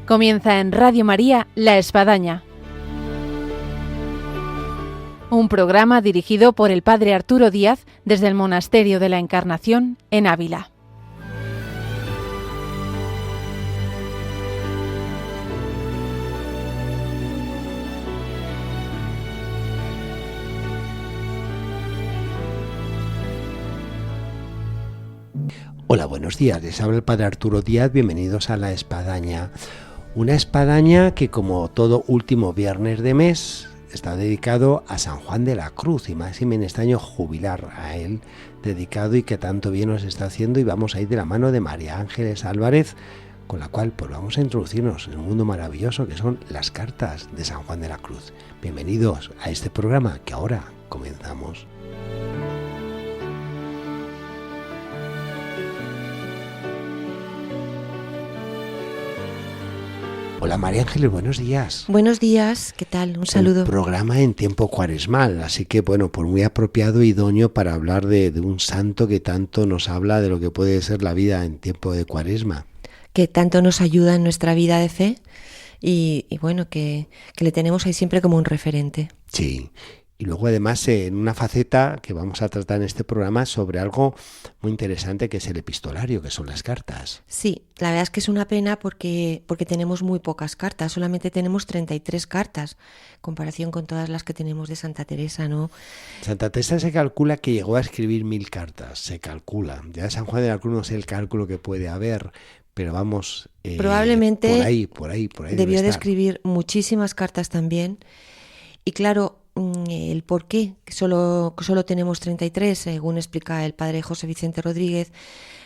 Comienza en Radio María La Espadaña, un programa dirigido por el Padre Arturo Díaz desde el Monasterio de la Encarnación en Ávila. Hola, buenos días, les habla el Padre Arturo Díaz, bienvenidos a La Espadaña. Una espadaña que, como todo último viernes de mes, está dedicado a San Juan de la Cruz, y más en este año jubilar a él dedicado y que tanto bien nos está haciendo, y vamos a ir de la mano de María Ángeles Álvarez, con la cual pues vamos a introducirnos en un mundo maravilloso que son las cartas de San Juan de la Cruz. Bienvenidos a este programa que ahora comenzamos. Hola María Ángeles, buenos días. Buenos días, ¿qué tal? Un saludo. Un programa en tiempo cuaresmal, así que bueno, pues muy apropiado y idóneo para hablar de un santo que tanto nos habla de lo que puede ser la vida en tiempo de cuaresma. Que tanto nos ayuda en nuestra vida de fe y bueno, que le tenemos ahí siempre como un referente. Sí. Y luego además en una faceta que vamos a tratar en este programa sobre algo muy interesante que es el epistolario, que son las cartas. Sí, la verdad es que es una pena porque tenemos muy pocas cartas, solamente tenemos 33 cartas, en comparación con todas las que tenemos de Santa Teresa, ¿no? Santa Teresa se calcula que llegó a escribir 1000 cartas, se calcula. Ya San Juan de la Cruz no sé el cálculo que puede haber, pero vamos, probablemente por ahí debió de escribir muchísimas cartas también. Y claro, el por qué solo tenemos 33, según explica el padre José Vicente Rodríguez,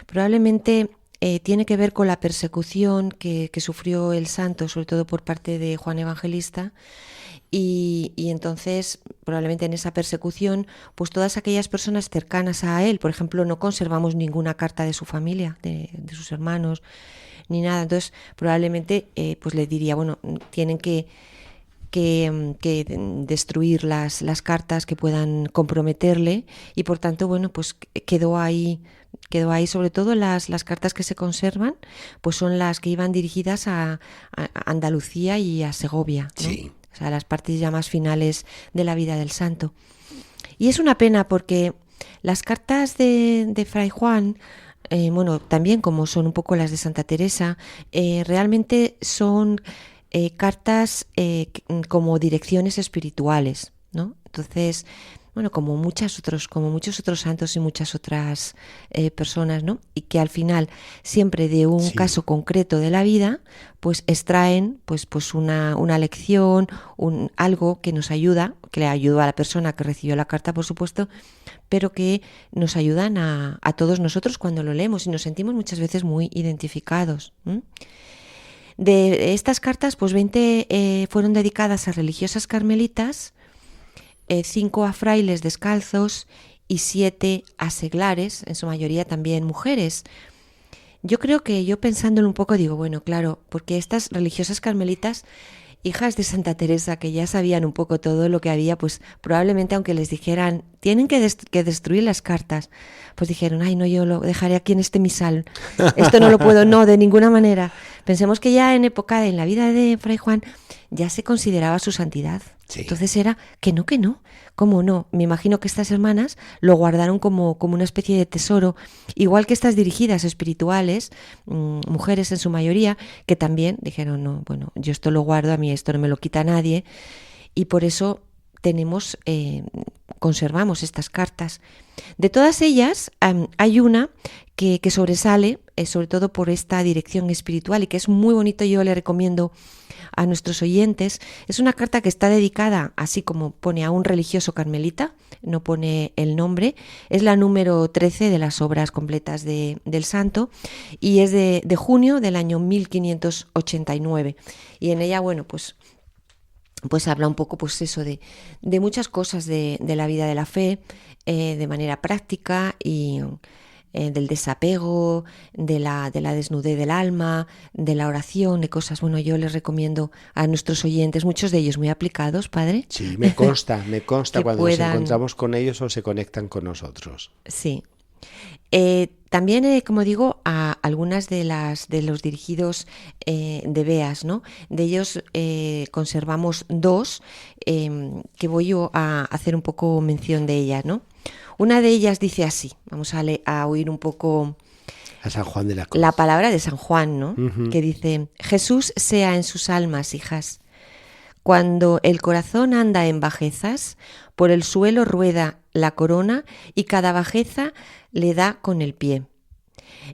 probablemente tiene que ver con la persecución que sufrió el santo, sobre todo por parte de Juan Evangelista, y entonces probablemente en esa persecución pues todas aquellas personas cercanas a él, por ejemplo, no conservamos ninguna carta de su familia, de sus hermanos, ni nada. Entonces probablemente pues le diría, bueno, tienen que destruir las cartas que puedan comprometerle, y por tanto, bueno, pues quedó ahí sobre todo las cartas que se conservan, pues son las que iban dirigidas a Andalucía y a Segovia, ¿no? Sí. O sea, las partes ya más finales de la vida del santo. Y es una pena porque las cartas de Fray Juan, bueno, también como son un poco las de Santa Teresa, realmente son cartas como direcciones espirituales, ¿no? Entonces, bueno, como muchos otros santos y muchas otras personas, ¿no? Y que al final, siempre de un caso concreto de la vida, pues extraen pues una lección, algo que nos ayuda, que le ayudó a la persona que recibió la carta, por supuesto, pero que nos ayudan a todos nosotros cuando lo leemos y nos sentimos muchas veces muy identificados. De estas cartas, pues 20 fueron dedicadas a religiosas carmelitas, 5 a frailes descalzos y 7 a seglares, en su mayoría también mujeres. Yo creo que yo pensándolo un poco digo, bueno, claro, porque estas religiosas carmelitas, hijas de Santa Teresa, que ya sabían un poco todo lo que había, pues probablemente aunque les dijeran, tienen que destruir las cartas, pues dijeron, ay no, yo lo dejaré aquí en este misal, esto no lo puedo, no, de ninguna manera. Pensemos que ya en la vida de Fray Juan, ya se consideraba su santidad. Sí. Entonces era que no, ¿cómo no? Me imagino que estas hermanas lo guardaron como una especie de tesoro, igual que estas dirigidas espirituales, mujeres en su mayoría, que también dijeron, no, bueno, yo esto lo guardo, a mí esto no me lo quita nadie, y por eso conservamos estas cartas. De todas ellas, hay una que sobresale, sobre todo por esta dirección espiritual, y que es muy bonito, yo le recomiendo a nuestros oyentes. Es una carta que está dedicada, así como pone, a un religioso carmelita, no pone el nombre, es la número 13 de las obras completas del santo, y es de junio del año 1589, y en ella, bueno, pues habla un poco, pues eso, de muchas cosas de la vida de la fe, de manera práctica, y del desapego, de la desnudez del alma, de la oración, de cosas. Bueno, yo les recomiendo a nuestros oyentes, muchos de ellos muy aplicados, Padre. Sí, me consta cuando nos encontramos con ellos o se conectan con nosotros. Sí, También, como digo, a algunas de los dirigidos de Beas, ¿no? De ellos conservamos dos que voy yo a hacer un poco mención de ellas, ¿no? Una de ellas dice así, vamos a oír un poco a San Juan de la Cruz. La palabra de San Juan, ¿no? Uh-huh. Que dice, Jesús sea en sus almas, hijas. Cuando el corazón anda en bajezas, por el suelo rueda la corona y cada bajeza le da con el pie.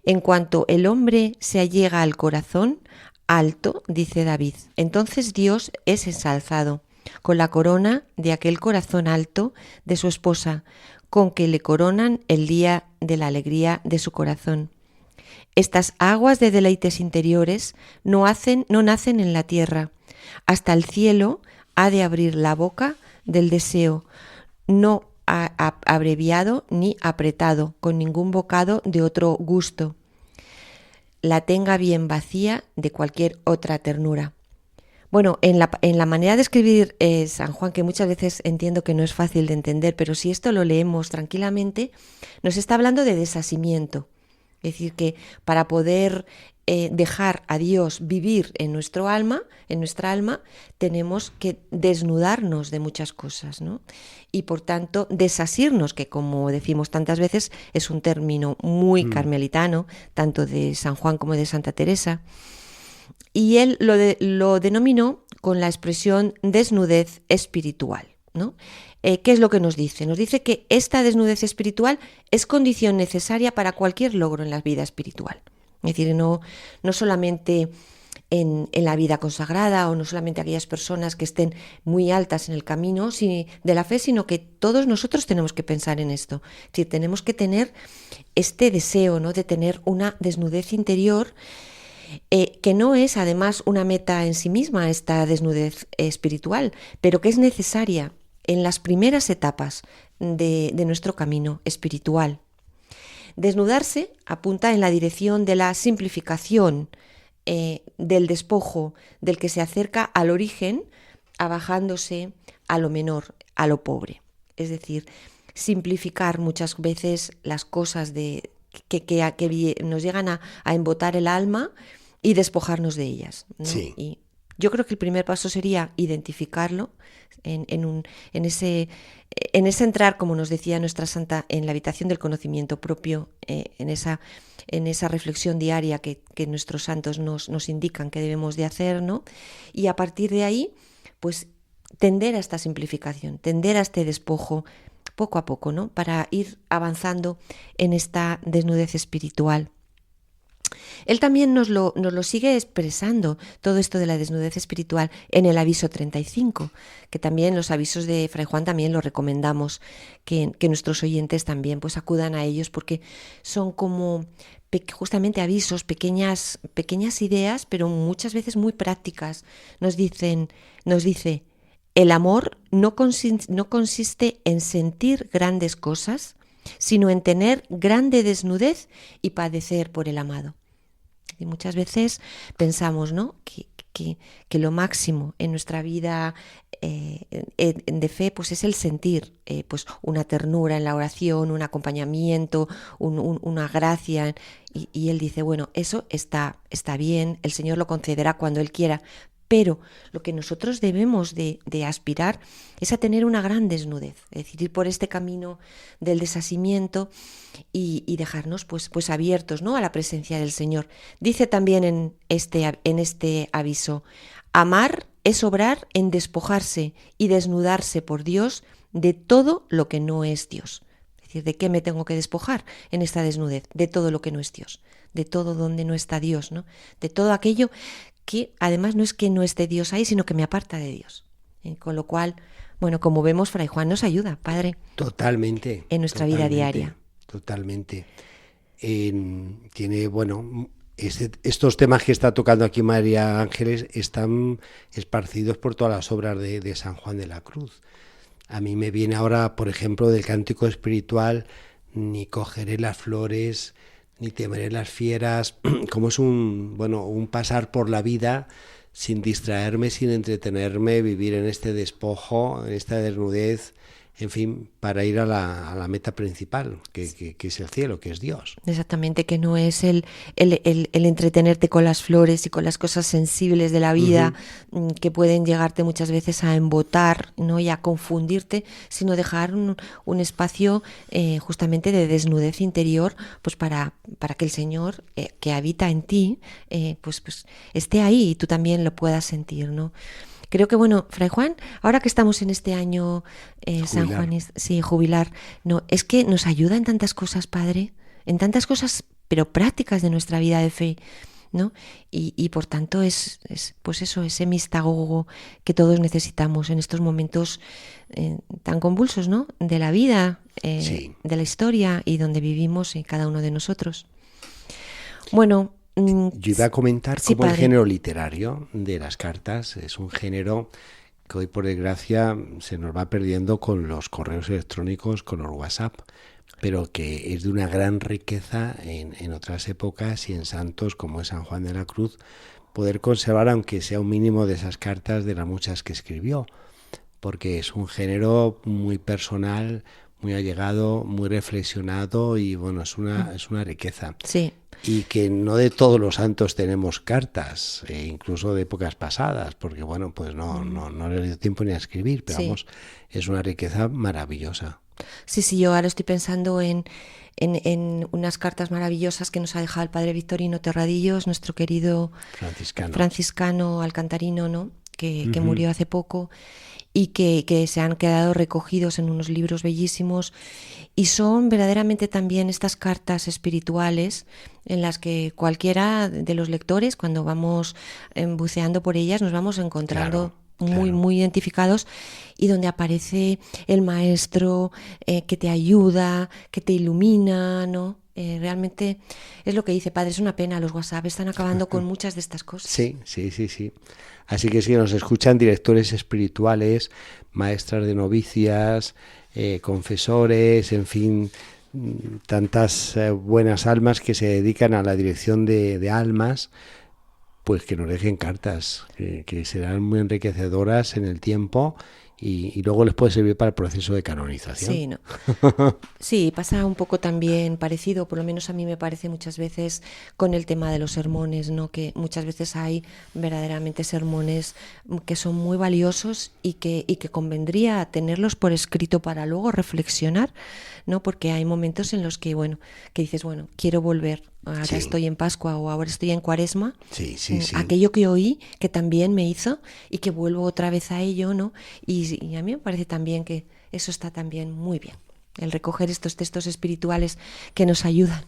En cuanto el hombre se allega al corazón alto, dice David, entonces Dios es ensalzado con la corona de aquel corazón alto de su esposa, con que le coronan el día de la alegría de su corazón. Estas aguas de deleites interiores no nacen en la tierra. Hasta el cielo ha de abrir la boca del deseo, no abreviado ni apretado, con ningún bocado de otro gusto. La tenga bien vacía de cualquier otra ternura. Bueno, en la manera de escribir San Juan, que muchas veces entiendo que no es fácil de entender, pero si esto lo leemos tranquilamente, nos está hablando de desasimiento. Es decir, que para poder dejar a Dios vivir en nuestra alma, tenemos que desnudarnos de muchas cosas, ¿no? Y por tanto, desasirnos, que como decimos tantas veces, es un término muy carmelitano, tanto de San Juan como de Santa Teresa. Y él lo denominó con la expresión desnudez espiritual, ¿no? ¿Qué es lo que nos dice? Nos dice que esta desnudez espiritual es condición necesaria para cualquier logro en la vida espiritual. Es decir, no solamente en la vida consagrada o no solamente aquellas personas que estén muy altas en el camino de la fe, sino que todos nosotros tenemos que pensar en esto. Es decir, tenemos que tener este deseo, ¿no?, de tener una desnudez interior que no es además una meta en sí misma, esta desnudez espiritual, pero que es necesaria en las primeras etapas de nuestro camino espiritual. Desnudarse apunta en la dirección de la simplificación, del despojo, del que se acerca al origen, abajándose a lo menor, a lo pobre. Es decir, simplificar muchas veces las cosas que nos llegan a embotar el alma y despojarnos de ellas, ¿no? Sí. Y yo creo que el primer paso sería identificarlo en ese entrar, como nos decía nuestra santa, en la habitación del conocimiento propio, en esa reflexión diaria que nuestros santos nos indican que debemos de hacer, ¿no? Y a partir de ahí, pues tender a esta simplificación, tender a este despojo poco a poco, ¿no?, para ir avanzando en esta desnudez espiritual. Él también nos lo sigue expresando, todo esto de la desnudez espiritual, en el aviso 35, que también los avisos de Fray Juan también los recomendamos, que nuestros oyentes también pues acudan a ellos, porque son como justamente avisos, pequeñas ideas, pero muchas veces muy prácticas. Nos dice, el amor no consiste en sentir grandes cosas, sino en tener grande desnudez y padecer por el amado. Y muchas veces pensamos, ¿no?, que lo máximo en nuestra vida de fe pues es el sentir pues una ternura en la oración, un acompañamiento, una gracia. Y él dice, bueno, eso está bien, el Señor lo concederá cuando Él quiera, pero lo que nosotros debemos de aspirar es a tener una gran desnudez, es decir, ir por este camino del desasimiento y dejarnos pues abiertos, ¿no?, a la presencia del Señor. Dice también en este aviso, amar es obrar en despojarse y desnudarse por Dios de todo lo que no es Dios. Es decir, ¿de qué me tengo que despojar en esta desnudez? De todo lo que no es Dios, de todo donde no está Dios, ¿no?, de todo aquello que además no es que no esté Dios ahí, sino que me aparta de Dios. Con lo cual, bueno, como vemos, Fray Juan nos ayuda, Padre. Totalmente. En nuestra vida diaria. Totalmente. Tiene, bueno, estos temas que está tocando aquí María Ángeles están esparcidos por todas las obras de San Juan de la Cruz. A mí me viene ahora, por ejemplo, del cántico espiritual, ni cogeré las flores, ni temeré las fieras, como es un pasar por la vida sin distraerme, sin entretenerme, vivir en este despojo, en esta desnudez, en fin, para ir a la meta principal, que es el cielo, que es Dios. Exactamente, que no es el entretenerte con las flores y con las cosas sensibles de la vida, que pueden llegarte muchas veces a embotar, ¿no? Y a confundirte, sino dejar un espacio justamente de desnudez interior, pues para que el Señor que habita en ti pues esté ahí y tú también lo puedas sentir, ¿no? Creo que, bueno, Fray Juan, ahora que estamos en este año San Juan, sí, jubilar, no, es que nos ayuda en tantas cosas, Padre, en tantas cosas, pero prácticas de nuestra vida de fe, ¿no? Y por tanto es pues eso, ese mistagogo que todos necesitamos en estos momentos tan convulsos, ¿no? De la vida, Sí. de la historia y donde vivimos cada uno de nosotros. Bueno, yo iba a comentar sí, cómo el padre. género literario de las cartas es un género que hoy por desgracia se nos va perdiendo con los correos electrónicos, con los WhatsApp, pero que es de una gran riqueza en otras épocas y en santos como es San Juan de la Cruz, poder conservar aunque sea un mínimo de esas cartas de las muchas que escribió, porque es un género muy personal, muy allegado, muy reflexionado y bueno, es una riqueza. Sí. Y que no de todos los santos tenemos cartas, incluso de épocas pasadas, porque bueno, pues no le dio tiempo ni a escribir, pero Sí. vamos, es una riqueza maravillosa. Sí, yo ahora estoy pensando en unas cartas maravillosas que nos ha dejado el padre Victorino Terradillos, nuestro querido franciscano alcantarino, ¿no? Que murió hace poco y que se han quedado recogidos en unos libros bellísimos y son verdaderamente también estas cartas espirituales en las que cualquiera de los lectores, cuando vamos buceando por ellas, nos vamos encontrando muy identificados y donde aparece el maestro que te ayuda, que te ilumina, ¿no? Realmente es lo que dice, padre, es una pena, los WhatsApp están acabando con muchas de estas cosas. Sí. Así que si nos escuchan directores espirituales, maestras de novicias, confesores, en fin, tantas buenas almas que se dedican a la dirección de almas, pues que nos dejen cartas, que serán muy enriquecedoras en el tiempo y luego les puede servir para el proceso de canonización. Sí, ¿no? Sí, pasa un poco también parecido, por lo menos a mí me parece muchas veces con el tema de los sermones, ¿no? Que muchas veces hay verdaderamente sermones que son muy valiosos y que convendría tenerlos por escrito para luego reflexionar, ¿no? Porque hay momentos en los que, bueno, que dices, bueno, quiero volver. Ahora estoy en Pascua o ahora estoy en Cuaresma. Sí. Aquello que oí, que también me hizo y que vuelvo otra vez a ello, ¿no? Y a mí me parece también que eso está también muy bien, el recoger estos textos espirituales que nos ayudan.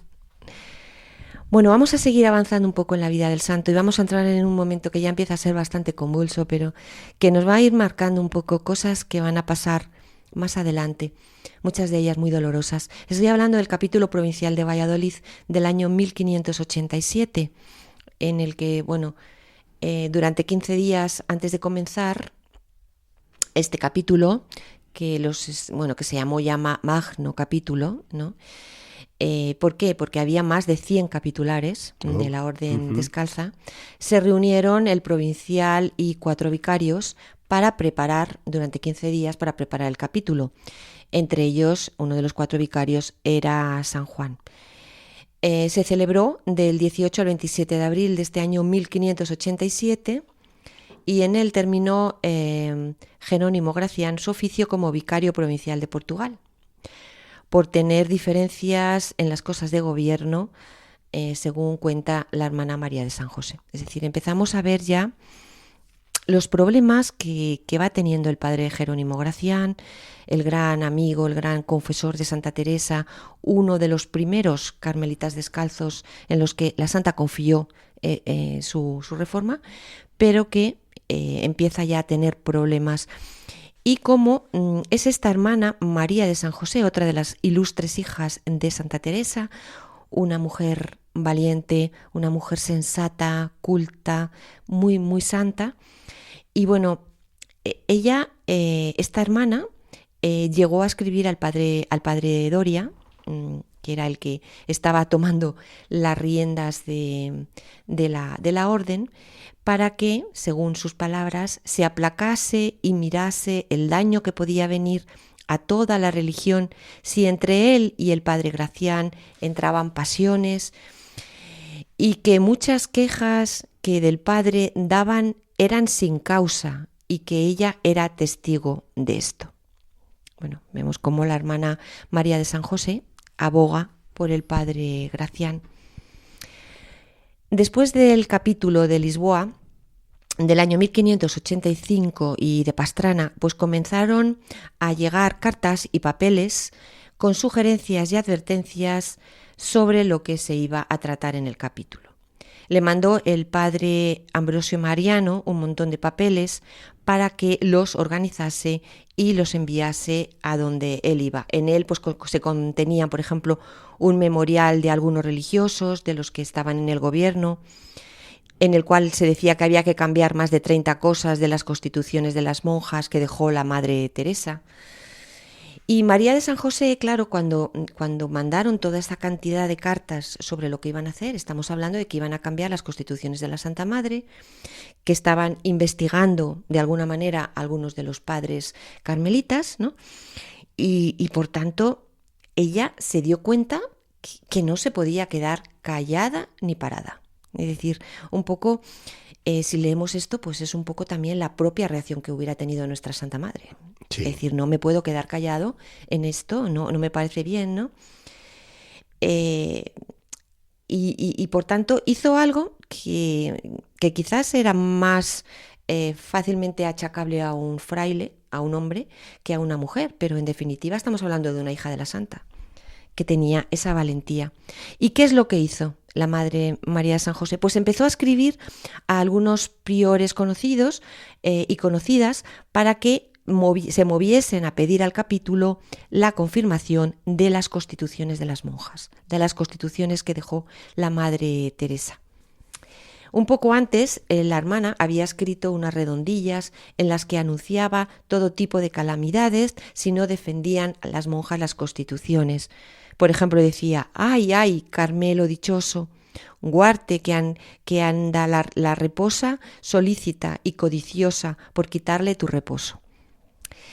Bueno, vamos a seguir avanzando un poco en la vida del santo y vamos a entrar en un momento que ya empieza a ser bastante convulso, pero que nos va a ir marcando un poco cosas que van a pasar más adelante, muchas de ellas muy dolorosas. Estoy hablando del capítulo provincial de Valladolid del año 1587, en el que, bueno, durante 15 días antes de comenzar este capítulo, que se llamó ya Magno Capítulo, ¿no? ¿Por qué? Porque había más de 100 capitulares de la Orden Descalza. Se reunieron el provincial y 4 vicarios para preparar, durante 15 días, para preparar el capítulo. Entre ellos, uno de los 4 vicarios era San Juan. Se celebró del 18 al 27 de abril de este año 1587 y en él terminó Jerónimo Gracián su oficio como vicario provincial de Portugal, por tener diferencias en las cosas de gobierno, según cuenta la hermana María de San José. Es decir, empezamos a ver ya los problemas que va teniendo el padre Jerónimo Gracián, el gran amigo, el gran confesor de Santa Teresa, uno de los primeros carmelitas descalzos en los que la santa confió su reforma, pero que empieza ya a tener problemas. Y como es esta hermana María de San José, otra de las ilustres hijas de Santa Teresa, una mujer valiente, una mujer sensata, culta, muy, muy santa. Y bueno, ella, esta hermana, llegó a escribir al padre Doria, que era el que estaba tomando las riendas de la orden, para que, según sus palabras, se aplacase y mirase el daño que podía venir a toda la religión si entre él y el padre Gracián entraban pasiones, y que muchas quejas que del padre daban eran sin causa y que ella era testigo de esto. Bueno, vemos cómo la hermana María de San José aboga por el padre Gracián. Después del capítulo de Lisboa, del año 1585 y de Pastrana, pues comenzaron a llegar cartas y papeles con sugerencias y advertencias sobre lo que se iba a tratar en el capítulo. Le mandó el padre Ambrosio Mariano un montón de papeles para que los organizase y los enviase a donde él iba. En él pues se contenía, por ejemplo, un memorial de algunos religiosos, de los que estaban en el gobierno, en el cual se decía que había que cambiar más de 30 cosas de las constituciones de las monjas que dejó la Madre Teresa. Y María de San José, claro, cuando mandaron toda esta cantidad de cartas sobre lo que iban a hacer, estamos hablando de que iban a cambiar las constituciones de la Santa Madre, que estaban investigando de alguna manera a algunos de los padres carmelitas, ¿no? Y por tanto, ella se dio cuenta que no se podía quedar callada ni parada. Es decir, un poco, si leemos esto, pues es un poco también la propia reacción que hubiera tenido nuestra Santa Madre. Sí. Es decir, no me puedo quedar callado en esto, no me parece bien, ¿no? Y por tanto hizo algo que quizás era más fácilmente achacable a un fraile, a un hombre, que a una mujer, pero en definitiva estamos hablando de una hija de la Santa, que tenía esa valentía. ¿Y qué es lo que hizo la Madre María de San José? Pues empezó a escribir a algunos priores conocidos y conocidas para que se moviesen a pedir al capítulo la confirmación de las constituciones de las monjas, de las constituciones que dejó la Madre Teresa. Un poco antes, la hermana había escrito unas redondillas en las que anunciaba todo tipo de calamidades si no defendían a las monjas las constituciones. Por ejemplo, decía: «Ay, ay, Carmelo dichoso, guarte que anda la reposa, solícita y codiciosa por quitarle tu reposo».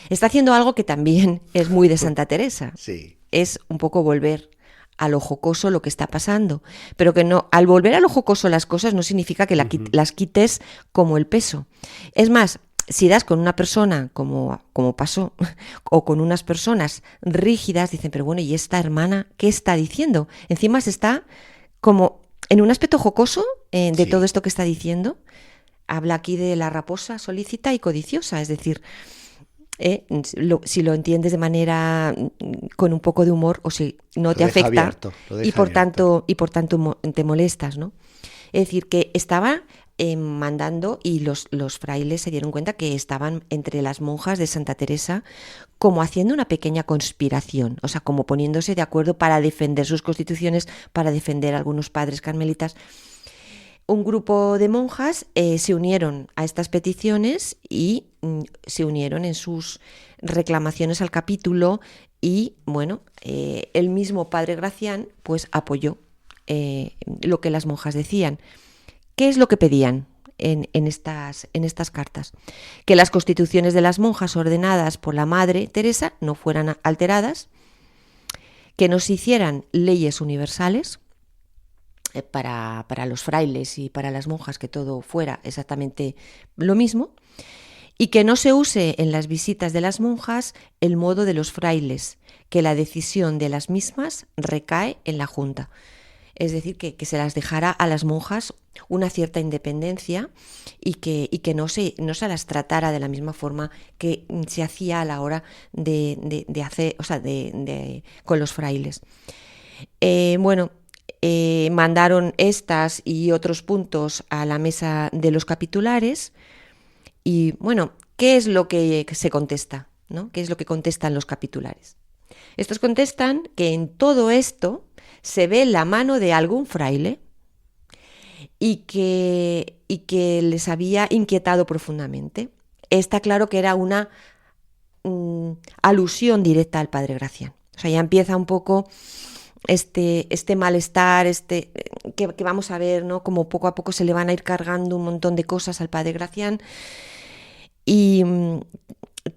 Está haciendo algo que también es muy de Santa Teresa. Sí. Es un poco volver a lo jocoso lo que está pasando, pero que no, al volver a lo jocoso las cosas no significa que las quites como el peso. Es más, si das con una persona como pasó, o con unas personas rígidas, dicen, pero bueno, ¿y esta hermana qué está diciendo? Encima se está como en un aspecto jocoso de todo esto que está diciendo. Habla aquí de la raposa solícita y codiciosa, es decir, si lo entiendes de manera con un poco de humor, o si no te afecta abierto, y por tanto te molestas, ¿no? Es decir, que estaba mandando, y los frailes se dieron cuenta que estaban entre las monjas de Santa Teresa como haciendo una pequeña conspiración, o sea, como poniéndose de acuerdo para defender sus constituciones, para defender a algunos padres carmelitas. Un grupo de monjas se unieron a estas peticiones y se unieron en sus reclamaciones al capítulo, y bueno, el mismo padre Gracián pues apoyó lo que las monjas decían. ¿Qué es lo que pedían en estas cartas? Que las constituciones de las monjas ordenadas por la Madre Teresa no fueran alteradas, que no se hicieran leyes universales para los frailes y para las monjas, que todo fuera exactamente lo mismo, y que no se use en las visitas de las monjas el modo de los frailes, que la decisión de las mismas recae en la Junta. Es decir, que se las dejara a las monjas una cierta independencia y que no se las tratara de la misma forma que se hacía a la hora de hacer, o sea, con los frailes. Mandaron estas y otros puntos a la mesa de los capitulares. Y bueno, ¿qué es lo que se contesta, ¿no? ¿Qué es lo que contestan los capitulares? Estos contestan que en todo esto se ve la mano de algún fraile y que les había inquietado profundamente. Está claro que era una alusión directa al padre Gracián. O sea, ya empieza un poco este malestar, que vamos a ver, ¿no? Como poco a poco se le van a ir cargando un montón de cosas al padre Gracián. Y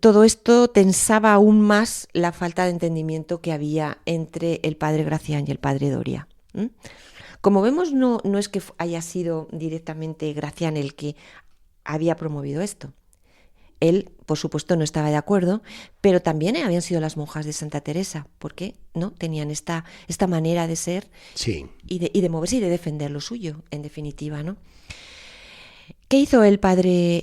todo esto tensaba aún más la falta de entendimiento que había entre el padre Gracián y el padre Doria. Como vemos, no es que haya sido directamente Gracián el que había promovido esto. Él, por supuesto, no estaba de acuerdo, pero también habían sido las monjas de Santa Teresa, porque no tenían esta manera de ser, sí, y de moverse y de defender lo suyo, en definitiva, ¿no? ¿Qué hizo el padre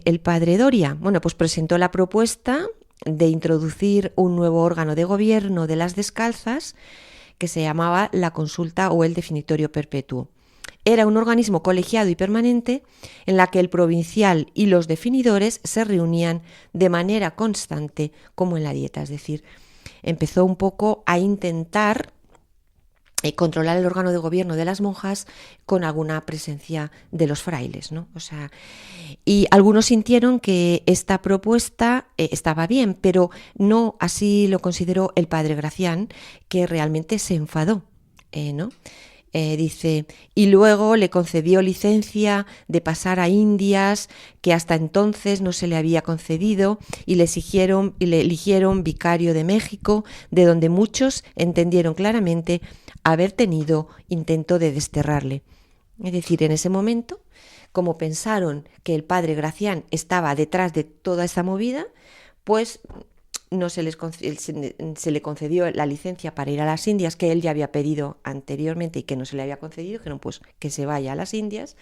Doria? Bueno, pues presentó la propuesta de introducir un nuevo órgano de gobierno de las descalzas que se llamaba la consulta o el definitorio perpetuo. Era un organismo colegiado y permanente en la que el provincial y los definidores se reunían de manera constante, como en la dieta. Es decir, empezó un poco a intentar controlar el órgano de gobierno de las monjas con alguna presencia de los frailes, ¿no? O sea, y algunos sintieron que esta propuesta estaba bien, pero no así lo consideró el padre Gracián, que realmente se enfadó, ¿no? Dice, y luego le concedió licencia de pasar a Indias, que hasta entonces no se le había concedido, y le eligieron vicario de México, de donde muchos entendieron claramente haber tenido intento de desterrarle. Es decir, en ese momento, como pensaron que el padre Gracián estaba detrás de toda esta movida, pues no se le concedió la licencia para ir a las Indias, que él ya había pedido anteriormente y que no se le había concedido. Dijeron pues que se vaya a las Indias,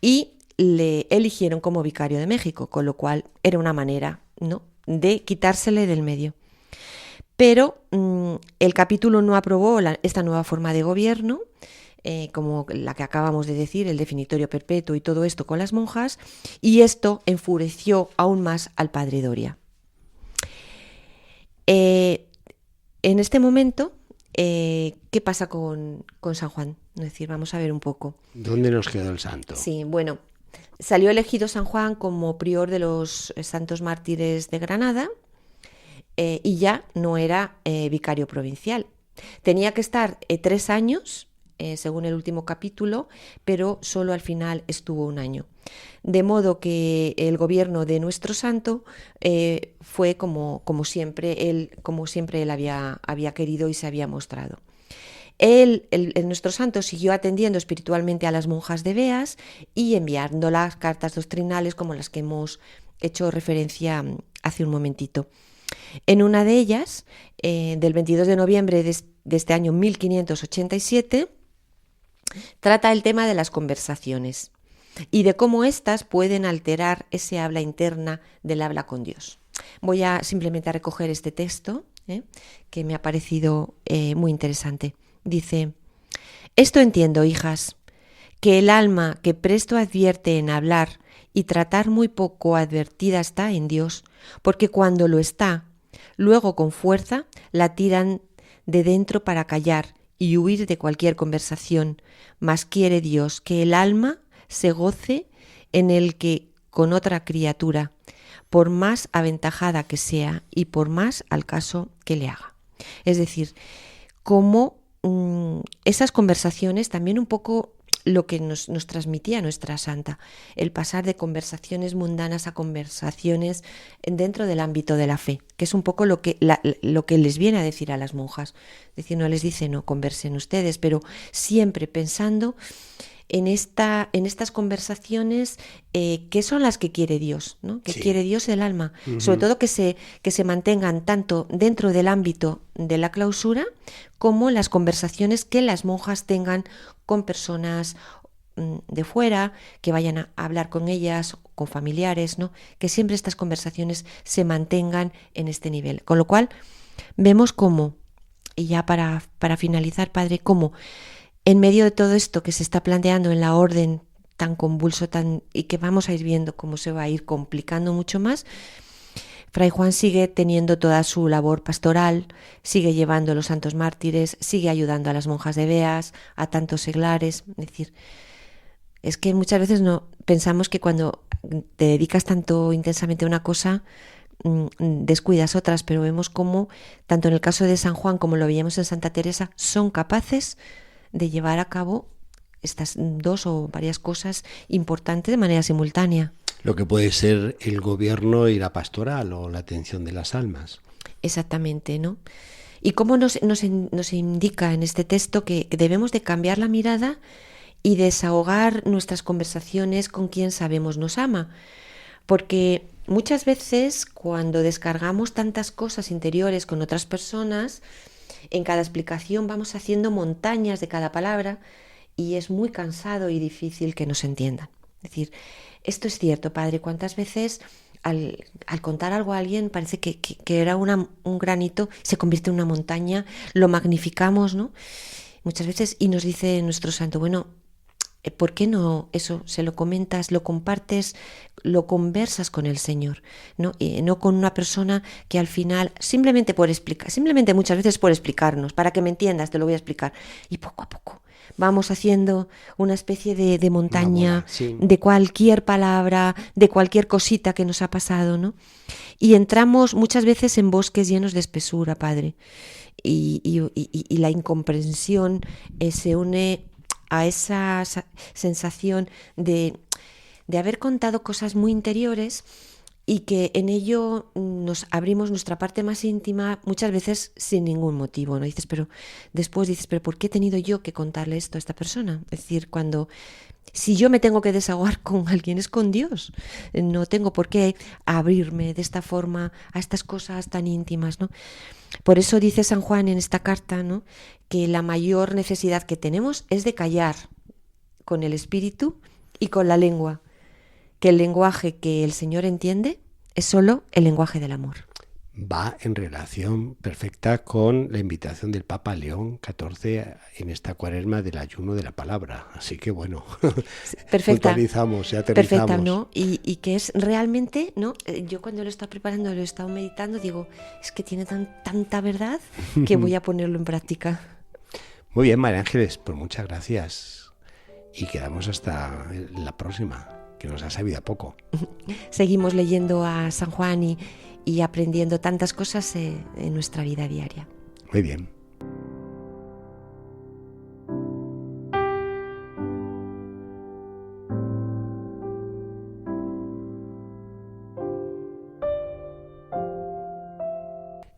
y le eligieron como vicario de México, con lo cual era una manera, ¿no?, de quitársele del medio. Pero el capítulo no aprobó esta nueva forma de gobierno, como la que acabamos de decir, el definitorio perpetuo y todo esto con las monjas, y esto enfureció aún más al padre Doria. En este momento, ¿qué pasa con San Juan? Es decir, vamos a ver un poco. ¿Dónde nos quedó el santo? Sí, bueno, salió elegido San Juan como prior de los santos mártires de Granada, y ya no era vicario provincial. Tenía que estar 3 años, según el último capítulo, pero solo al final estuvo 1 año. De modo que el gobierno de nuestro santo fue como siempre él había querido y se había mostrado. Nuestro santo siguió atendiendo espiritualmente a las monjas de Beas y enviando las cartas doctrinales como las que hemos hecho referencia hace un momentito. En una de ellas, del 22 de noviembre de este año 1587, trata el tema de las conversaciones y de cómo éstas pueden alterar ese habla interna del habla con Dios. Voy a simplemente recoger este texto, que me ha parecido muy interesante. Dice: esto entiendo, hijas, que el alma que presto advierte en hablar y tratar muy poco advertida está en Dios, porque cuando lo está, luego con fuerza la tiran de dentro para callar y huir de cualquier conversación, mas quiere Dios que el alma se goce en el que con otra criatura, por más aventajada que sea y por más al caso que le haga. Es decir, como esas conversaciones también un poco lo que nos transmitía nuestra santa, el pasar de conversaciones mundanas a conversaciones dentro del ámbito de la fe, que es un poco lo que les viene a decir a las monjas. Es decir, no les dice no conversen ustedes, pero siempre pensando en estas conversaciones que son las que quiere Dios, ¿no? Que sí quiere Dios el alma, sobre todo que se mantengan tanto dentro del ámbito de la clausura como las conversaciones que las monjas tengan con personas de fuera, que vayan a hablar con ellas, con familiares, ¿no? Que siempre estas conversaciones se mantengan en este nivel. Con lo cual vemos cómo, y ya para finalizar, padre, cómo en medio de todo esto que se está planteando en la orden tan convulso y que vamos a ir viendo cómo se va a ir complicando mucho más, Fray Juan sigue teniendo toda su labor pastoral, sigue llevando los santos mártires, sigue ayudando a las monjas de Beas, a tantos seglares. Es decir, es que muchas veces no pensamos que cuando te dedicas tanto intensamente a una cosa descuidas otras, pero vemos cómo tanto en el caso de San Juan como lo veíamos en Santa Teresa son capaces de llevar a cabo estas 2 o varias cosas importantes de manera simultánea. Lo que puede ser el gobierno y la pastoral o la atención de las almas. Exactamente, ¿no? Y cómo nos indica en este texto que debemos de cambiar la mirada y desahogar nuestras conversaciones con quien sabemos nos ama. Porque muchas veces cuando descargamos tantas cosas interiores con otras personas, en cada explicación vamos haciendo montañas de cada palabra y es muy cansado y difícil que nos entiendan. Es decir, esto es cierto, Padre, ¿cuántas veces al contar algo a alguien parece que era un granito, se convierte en una montaña, lo magnificamos, ¿no? Muchas veces, y nos dice nuestro santo, bueno, ¿por qué no eso se lo comentas, lo compartes, lo conversas con el Señor, ¿no? Y no con una persona que al final, simplemente muchas veces por explicarnos, para que me entiendas, te lo voy a explicar. Y poco a poco vamos haciendo una especie de montaña, sí, de cualquier palabra, de cualquier cosita que nos ha pasado, ¿no? Y entramos muchas veces en bosques llenos de espesura, Padre. Y la incomprensión se une a esa sensación de haber contado cosas muy interiores y que en ello nos abrimos nuestra parte más íntima muchas veces sin ningún motivo, ¿no? Pero ¿por qué he tenido yo que contarle esto a esta persona? Es decir, si yo me tengo que desahogar con alguien es con Dios, no tengo por qué abrirme de esta forma a estas cosas tan íntimas, ¿no? Por eso dice San Juan en esta carta, ¿no?, que la mayor necesidad que tenemos es de callar con el espíritu y con la lengua, que el lenguaje que el Señor entiende es solo el lenguaje del amor. Va en relación perfecta con la invitación del Papa León XIV en esta cuaresma del ayuno de la palabra. Así que bueno, puntualizamos y aterrizamos. Perfecta, ¿no? Y que es realmente, ¿no? Yo cuando lo he estado preparando, lo he estado meditando, digo, es que tiene tanta verdad que voy a ponerlo en práctica. Muy bien, María Ángeles, pues muchas gracias. Y quedamos hasta la próxima, que nos ha sabido a poco. Seguimos leyendo a San Juan y aprendiendo tantas cosas en nuestra vida diaria. Muy bien.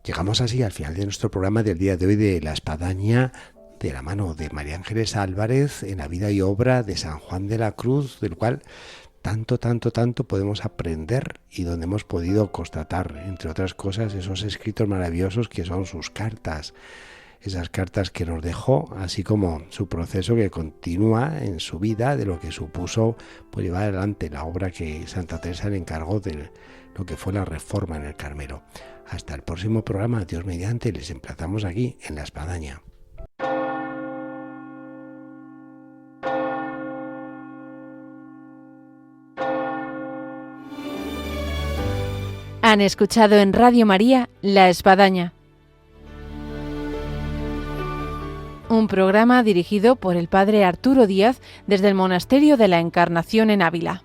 Llegamos así al final de nuestro programa del día de hoy de La Espadaña, de la mano de María Ángeles Álvarez, en la vida y obra de San Juan de la Cruz, del cual tanto podemos aprender y donde hemos podido constatar, entre otras cosas, esos escritos maravillosos que son sus cartas, esas cartas que nos dejó, así como su proceso que continúa en su vida, de lo que supuso pues, llevar adelante la obra que Santa Teresa le encargó de lo que fue la reforma en el Carmelo. Hasta el próximo programa, Dios mediante, les emplazamos aquí en La Espadaña. Han escuchado en Radio María La Espadaña, un programa dirigido por el padre Arturo Díaz desde el Monasterio de la Encarnación en Ávila.